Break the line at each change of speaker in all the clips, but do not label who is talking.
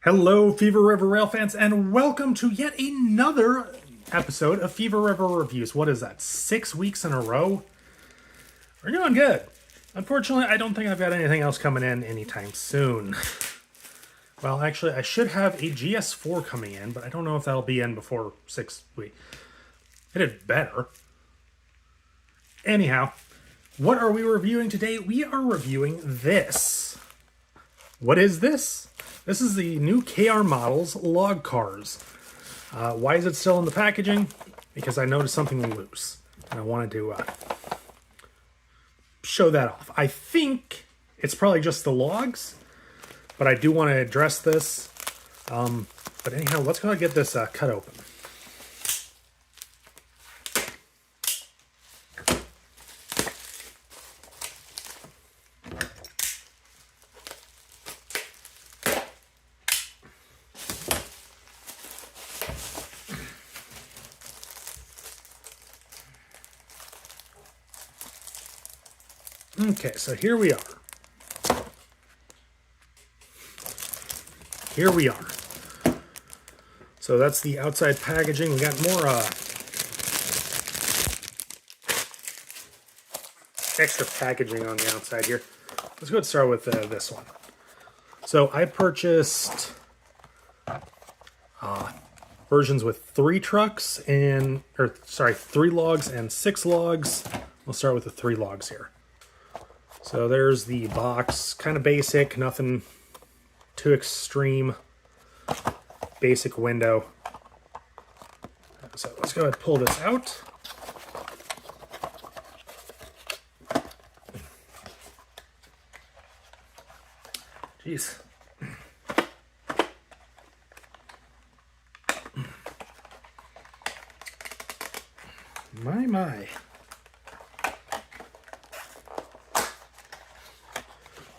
Hello, Fever River Rail fans, and welcome to yet another episode of Fever River Reviews. What is that, 6 weeks in a row? We're doing good. Unfortunately, I don't think I've got anything else coming in anytime soon. Well, actually, I should have a GS4 coming in, but I don't know if that'll be in before 6 weeks. It had better. Anyhow, what are we reviewing today? We are reviewing this. What is this? This is the new KR Models log cars. Why is it still in the packaging? Because I noticed something loose, and I wanted to show that off. I think it's probably just the logs, but I do want to address this. But anyhow, let's go ahead and get this cut open. Okay, so here we are. Here we are. So that's the outside packaging. We got more extra packaging on the outside here. Let's go ahead and start with this one. So I purchased versions with 3 logs and 6 logs. We'll start with the 3 logs here. So there's the box, kind of basic, nothing too extreme. Basic window. So let's go ahead and pull this out. Jeez. My.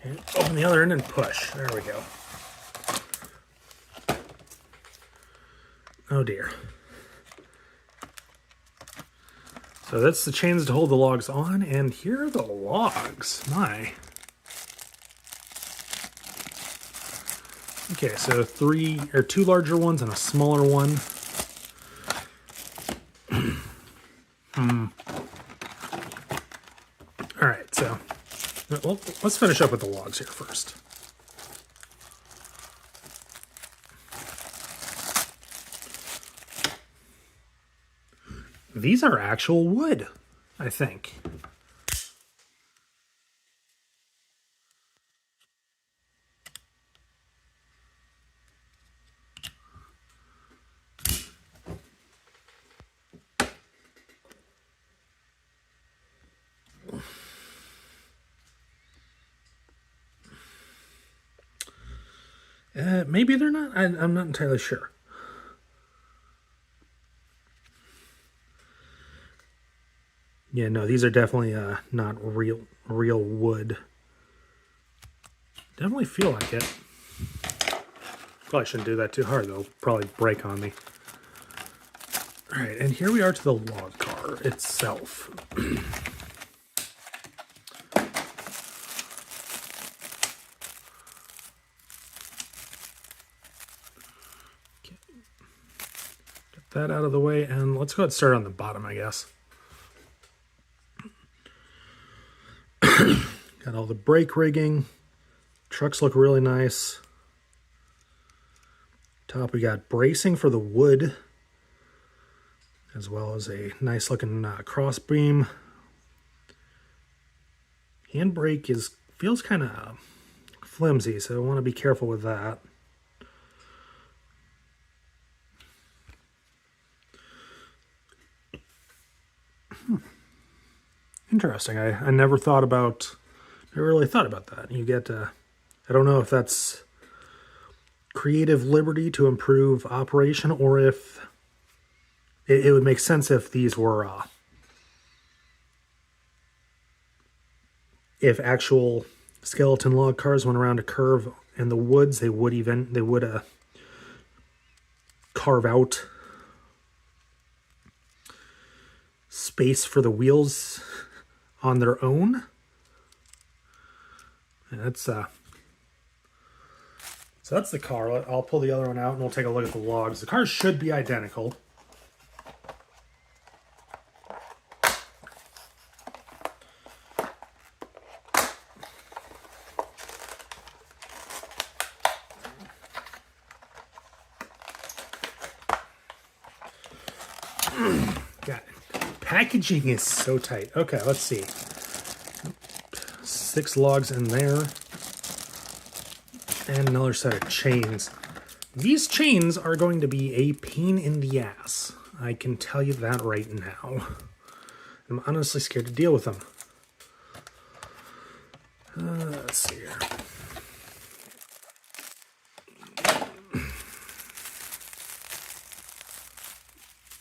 And open the other end and push. There we go. Oh dear. So that's the chains to hold the logs on, and here are the logs. My. Okay, so 2 larger ones and a smaller one. All right, so well, let's finish up with the logs here first. These are actual wood, I think. Maybe they're not. I'm not entirely sure. Yeah, no, these are definitely not real wood. Definitely feel like it. Probably shouldn't do that too hard, though. Probably break on me. All right, and here we are to the log car itself. That out of the way, and let's go ahead and start on the bottom, I guess. Got all the brake rigging. Trucks look really nice. Top, we got bracing for the wood, as well as a nice looking cross beam. Handbrake feels kind of flimsy, so I want to be careful with that. Interesting. I never really thought about that. You get, I don't know if that's creative liberty to improve operation, or if it would make sense if these were, if actual skeleton log cars went around a curve in the woods, they would carve out space for the wheels on their own. And that's So that's the car. I'll pull the other one out and we'll take a look at the logs. The cars should be identical. God, packaging is so tight. Okay, let's see. 6 logs in there. And another set of chains. These chains are going to be a pain in the ass. I can tell you that right now. I'm honestly scared to deal with them. Let's see here.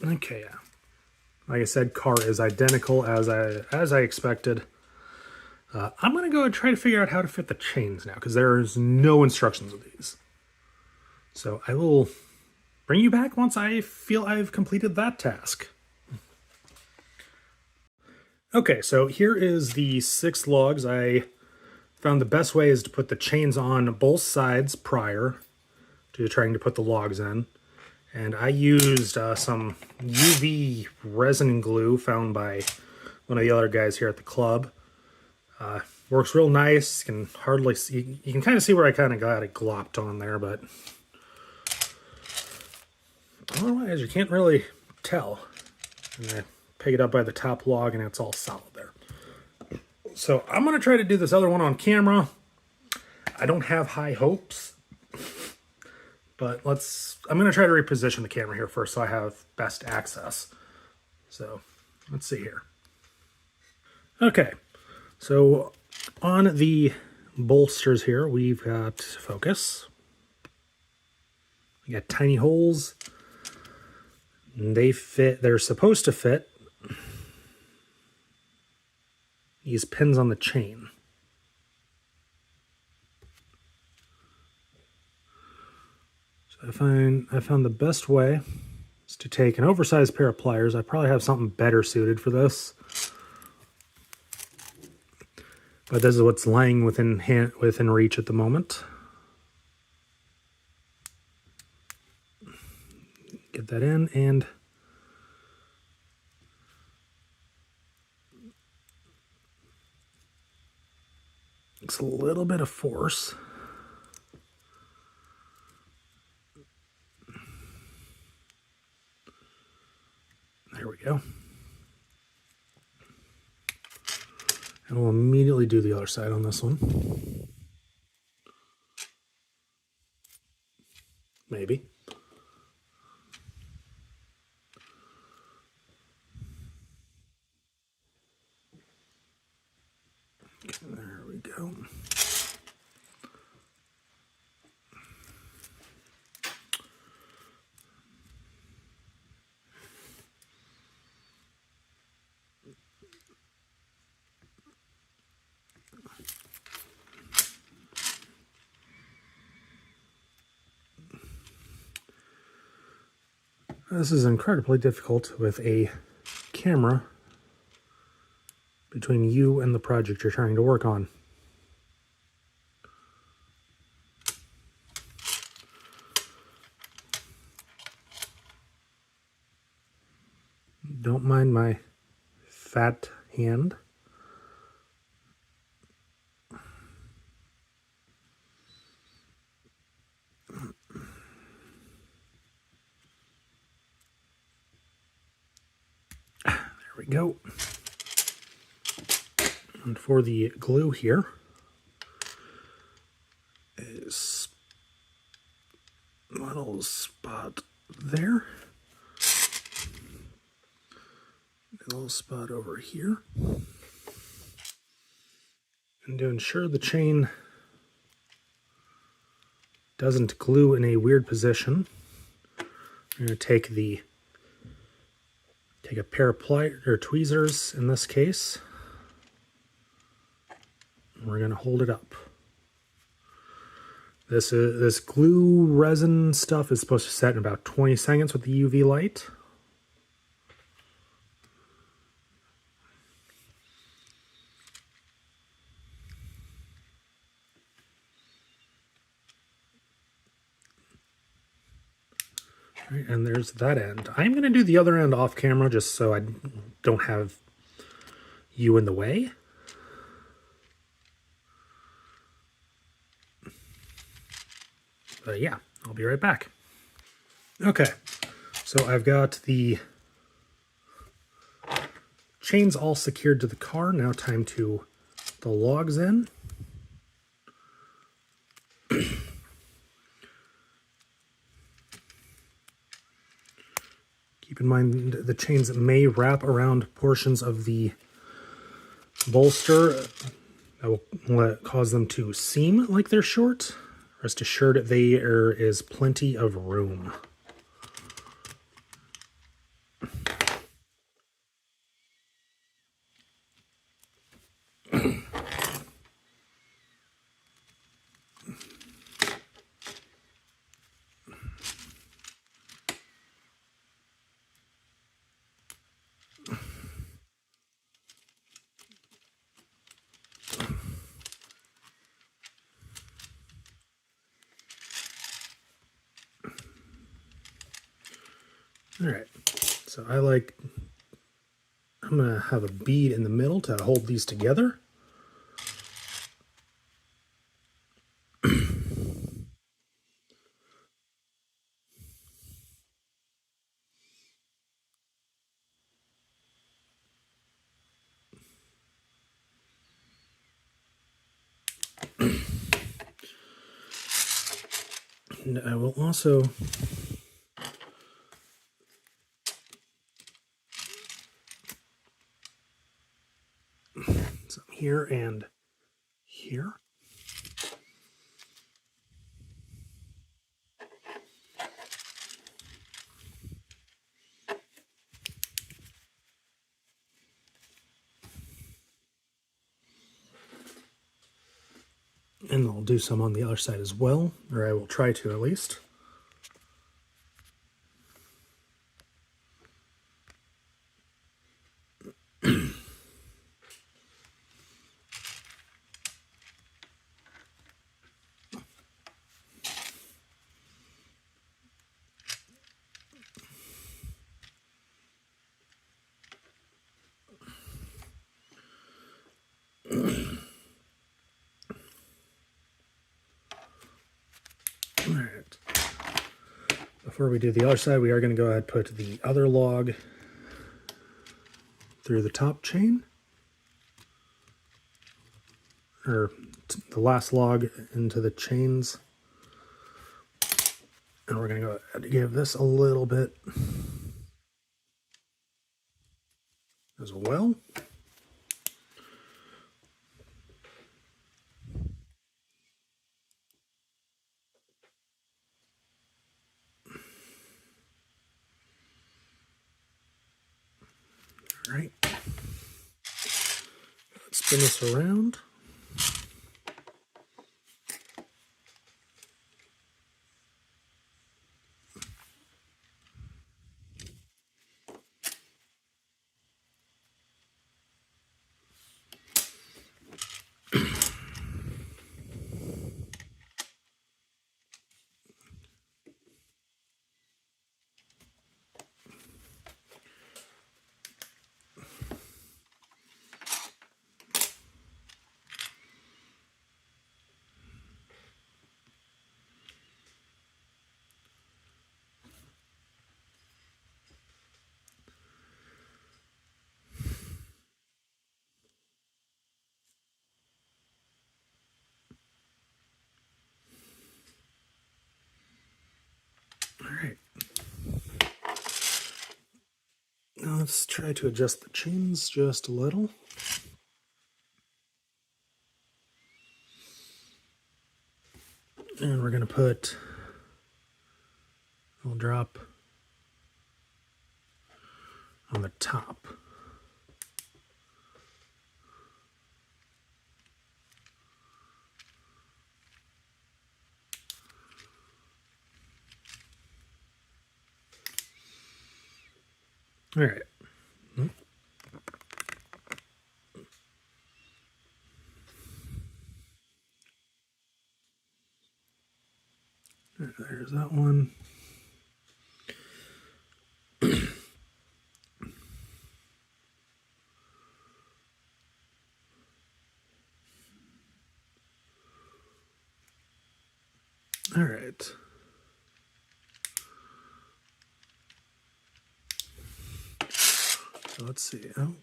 Okay, yeah. Like I said, car is identical as I expected. I'm going to go and try to figure out how to fit the chains now, because there's no instructions with these. So I will bring you back once I feel I've completed that task. Okay, so here is the 6 logs. I found the best way is to put the chains on both sides prior to trying to put the logs in. And I used some UV resin glue found by one of the other guys here at the club. Works real nice. You can hardly see, you can kind of see where I kind of got it glopped on there, but otherwise you can't really tell. And I pick it up by the top log and it's all solid there. So I'm going to try to do this other one on camera. I don't have high hopes, but I'm going to try to reposition the camera here first so I have best access. So let's see here. Okay, so on the bolsters here, we've got focus. We got tiny holes. And they're supposed to fit these pins on the chain. So I found the best way is to take an oversized pair of pliers. I probably have something better suited for this. But this is what's lying within reach at the moment. Get that in, and it's a little bit of force. There we go. And we'll immediately do the other side on this one. Maybe. There we go. This is incredibly difficult with a camera between you and the project you're trying to work on. Don't mind my fat hand. There we go. And for the glue here is a little spot there. A little spot over here. And to ensure the chain doesn't glue in a weird position, I'm going to take a pair of pliers or tweezers in this case. And we're going to hold it up. This glue resin stuff is supposed to set in about 20 seconds with the UV light. Right, and there's that end. I'm going to do the other end off camera just so I don't have you in the way. But yeah, I'll be right back. Okay, so I've got the chains all secured to the car. Now time to the logs in. Keep in mind the chains may wrap around portions of the bolster. That will cause them to seem like they're short. Rest assured there is plenty of room. All right, so I'm gonna have a bead in the middle to hold these together. And I will also some here and here. And I'll do some on the other side as well, or I will try to at least. All right. Before we do the other side, we are going to go ahead and put the other log through the top chain, or the last log into the chains. And we're going to go ahead and give this a little bit as well. All right. Let's spin this around. All right. Now let's try to adjust the chains just a little. And we're going to put a little drop on the top. All right. There's that one. All right. So let's see. Oh. All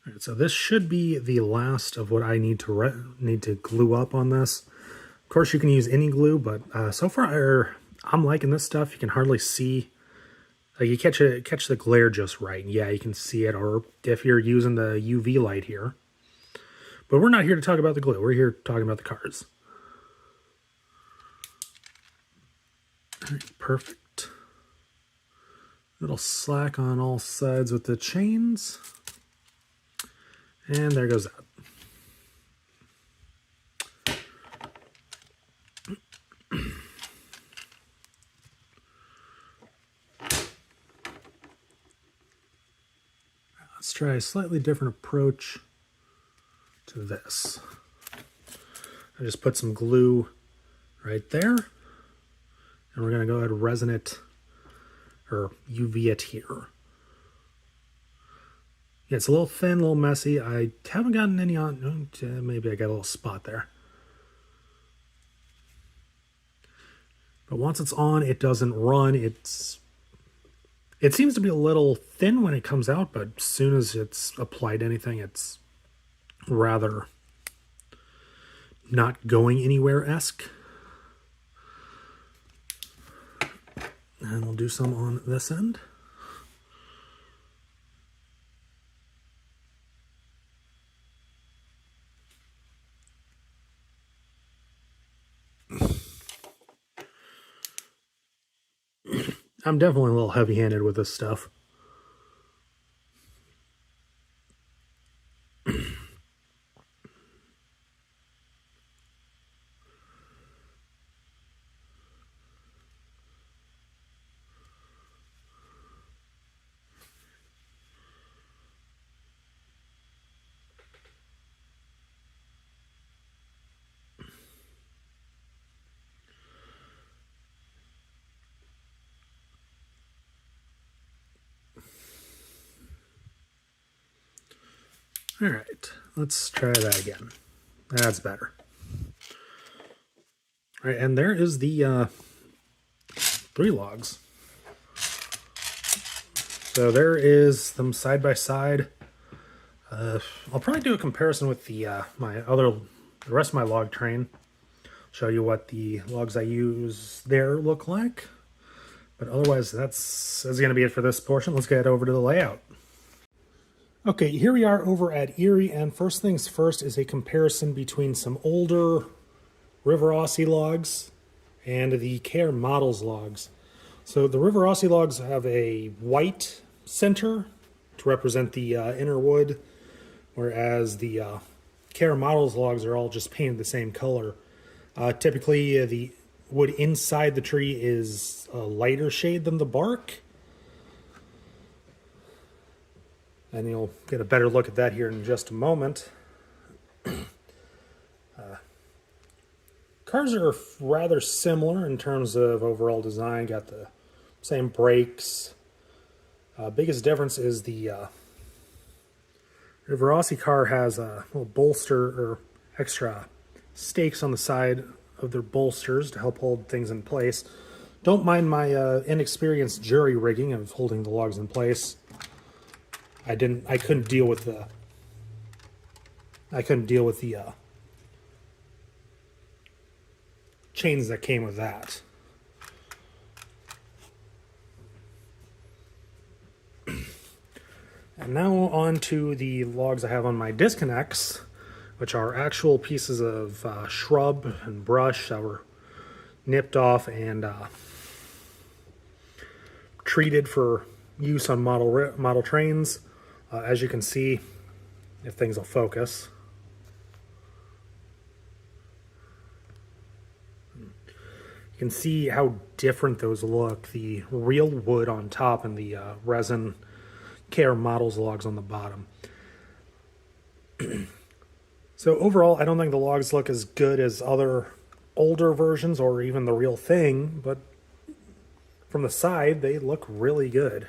right, so this should be the last of what I need to glue up on this. Of course, you can use any glue, but so far I'm liking this stuff. You can hardly see. You catch the glare just right. Yeah, you can see it, or if you're using the UV light here. But we're not here to talk about the glue. We're here talking about the cars. All right, perfect. Little slack on all sides with the chains. And there goes that. Let's try a slightly different approach to this. I just put some glue right there, and we're going to go ahead and resin it, or UV it here. Yeah, it's a little thin, a little messy. I haven't gotten any on, maybe I got a little spot there. But once it's on, it doesn't run. It seems to be a little thin when it comes out, but as soon as it's applied to anything, it's rather not going anywhere-esque. And we'll do some on this end. I'm definitely a little heavy-handed with this stuff. All right, let's try that again. That's better. All right, and there is the 3 logs. So there is them side by side. I'll probably do a comparison with the the rest of my log train. Show you what the logs I use there look like. But otherwise, that's going to be it for this portion. Let's get over to the layout. Okay, here we are over at Erie, and first things first is a comparison between some older River Aussie logs and the Care Models logs. So the River Aussie logs have a white center to represent the inner wood, whereas the Care Models logs are all just painted the same color. Typically, the wood inside the tree is a lighter shade than the bark. And you'll get a better look at that here in just a moment. Cars are rather similar in terms of overall design. Got the same brakes. Biggest difference is the River Aussie car has a little bolster or extra stakes on the side of their bolsters to help hold things in place. Don't mind my inexperienced jury rigging of holding the logs in place. I couldn't deal with the chains that came with that. And now on to the logs I have on my disconnects, which are actual pieces of shrub and brush that were nipped off and treated for use on model trains. As you can see, if things will focus, you can see how different those look. The real wood on top and the resin Care Models logs on the bottom. So overall, I don't think the logs look as good as other older versions or even the real thing, but from the side, they look really good.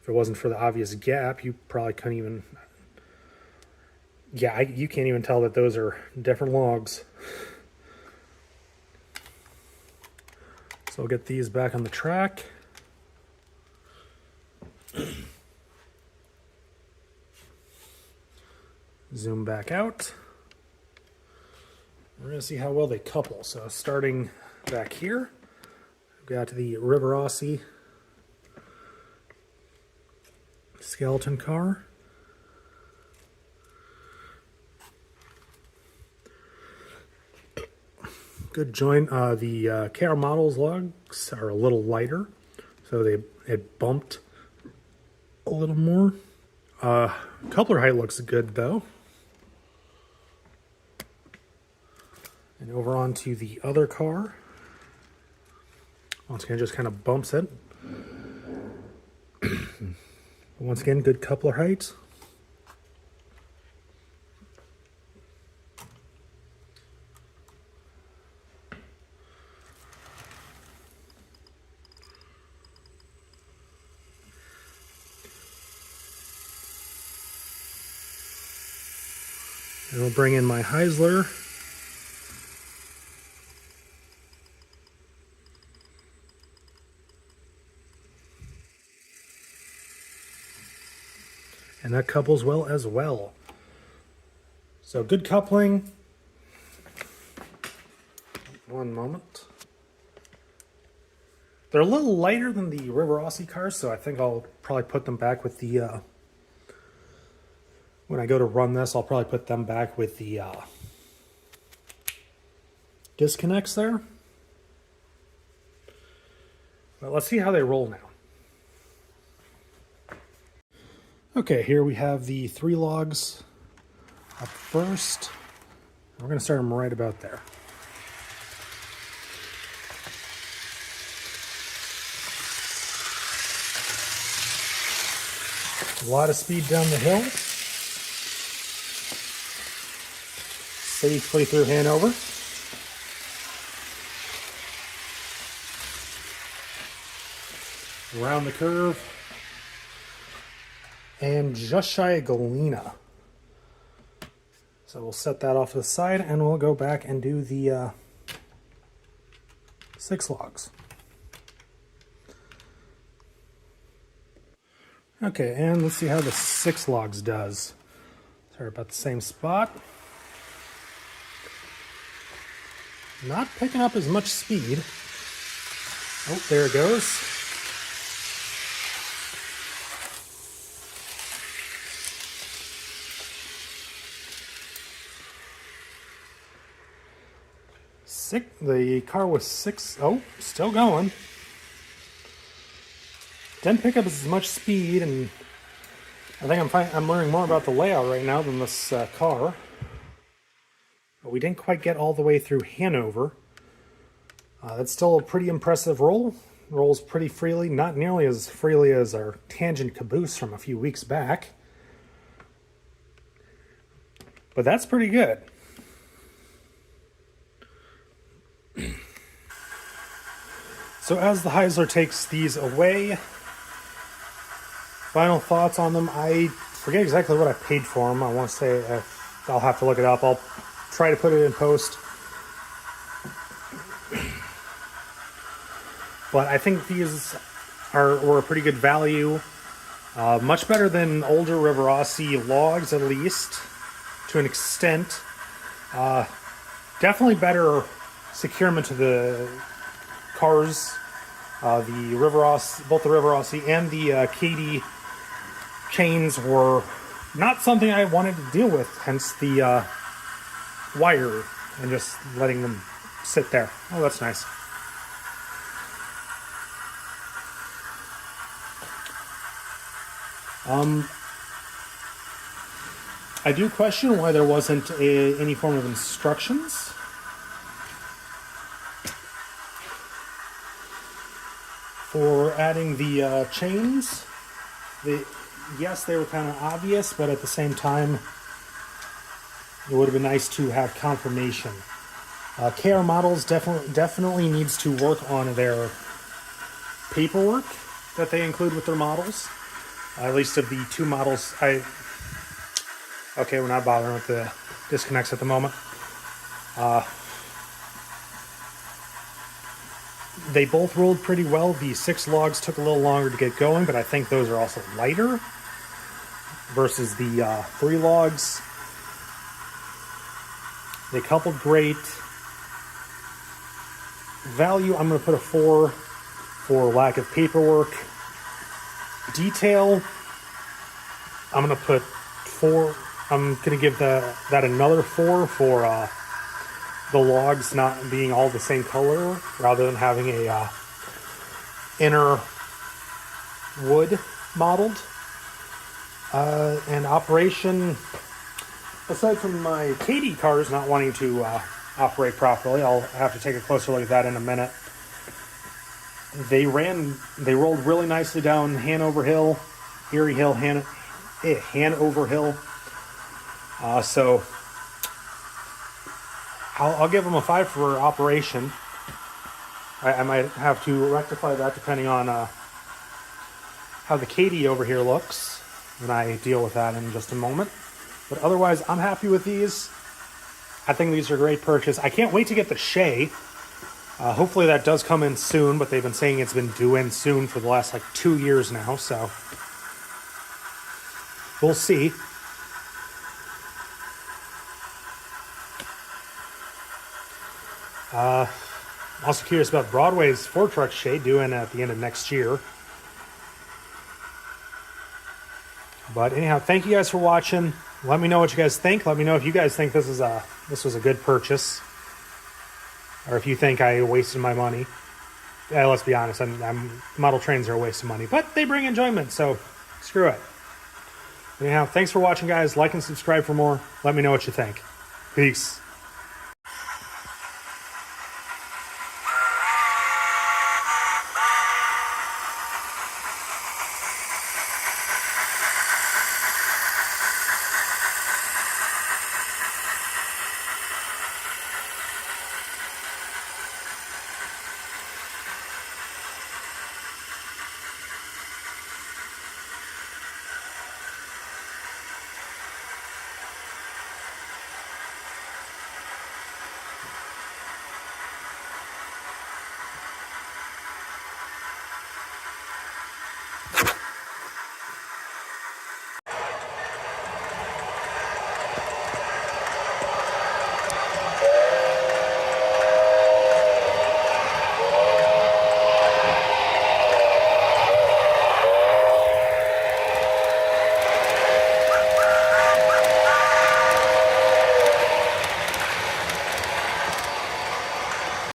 If it wasn't for the obvious gap, you probably couldn't even... Yeah, you can't even tell that those are different logs. So I'll get these back on the track. Zoom back out. We're going to see how well they couple. So starting back here, we've got the River Aussie skeleton car. Good joint. The KR Models logs are a little lighter, so it bumped a little more. Coupler height looks good though. And over onto the other car. Once again, just kind of bumps it. Once again, good coupler height. And we'll bring in my Heisler. And that couples well as well. So good coupling. One moment. They're a little lighter than the River Aussie cars, so I think I'll probably put them back with the... when I go to run this, I'll probably put them back with the disconnects there. But let's see how they roll now. Okay, here we have the 3 logs up first. We're going to start them right about there. A lot of speed down the hill. Safely through Hanover. Around the curve. And just shy of Galena. So we'll set that off to the side and we'll go back and do the 6 logs. Okay, and let's see how the 6 logs does. Sorry, about the same spot. Not picking up as much speed. Oh, there it goes. The car was 6. Oh, still going. Didn't pick up as much speed, and I think I'm learning more about the layout right now than this car. But we didn't quite get all the way through Hanover. That's still a pretty impressive roll. Rolls pretty freely, not nearly as freely as our tangent caboose from a few weeks back. But that's pretty good. So as the Heisler takes these away, final thoughts on them. I forget exactly what I paid for them. I want to say I'll have to look it up. I'll try to put it in post. But I think these were a pretty good value. Much better than older River Aussie logs, at least, to an extent. Definitely better securement to the cars. The River Aussie, both the River Aussie and the Katy chains were not something I wanted to deal with, hence the wire and just letting them sit there. Oh, that's nice. I do question why there wasn't any form of instructions. For adding the chains. Yes, they were kind of obvious, but at the same time, it would have been nice to have confirmation. KR Models definitely needs to work on their paperwork that they include with their models. At least of the two models. Okay, we're not bothering with the disconnects at the moment. They both rolled pretty well. The 6 logs took a little longer to get going, but I think those are also lighter versus the 3 logs. They coupled great. Value, I'm going to put a 4 for lack of paperwork. Detail, I'm going to put 4. I'm going to give that another 4 for the logs not being all the same color, rather than having a inner wood modeled. And operation, aside from my KD cars not wanting to operate properly, I'll have to take a closer look at that in a minute. They rolled really nicely down Hanover Hill, Erie Hill, Hanover Hill. So I'll give them a 5 for operation. I might have to rectify that depending on how the KD over here looks, and I deal with that in just a moment. But otherwise, I'm happy with these. I think these are a great purchase. I can't wait to get the Shea. Hopefully that does come in soon, but they've been saying it's been due in soon for the last 2 years now, so we'll see. I'm also curious about Broadway's 4-truck Shea doing at the end of next year. But anyhow, thank you guys for watching. Let me know what you guys think. Let me know if you guys think this was a good purchase, or if you think I wasted my money. Let's be honest, model trains are a waste of money, but they bring enjoyment, so screw it. Anyhow, thanks for watching, guys. Like and subscribe for more. Let me know what you think. Peace.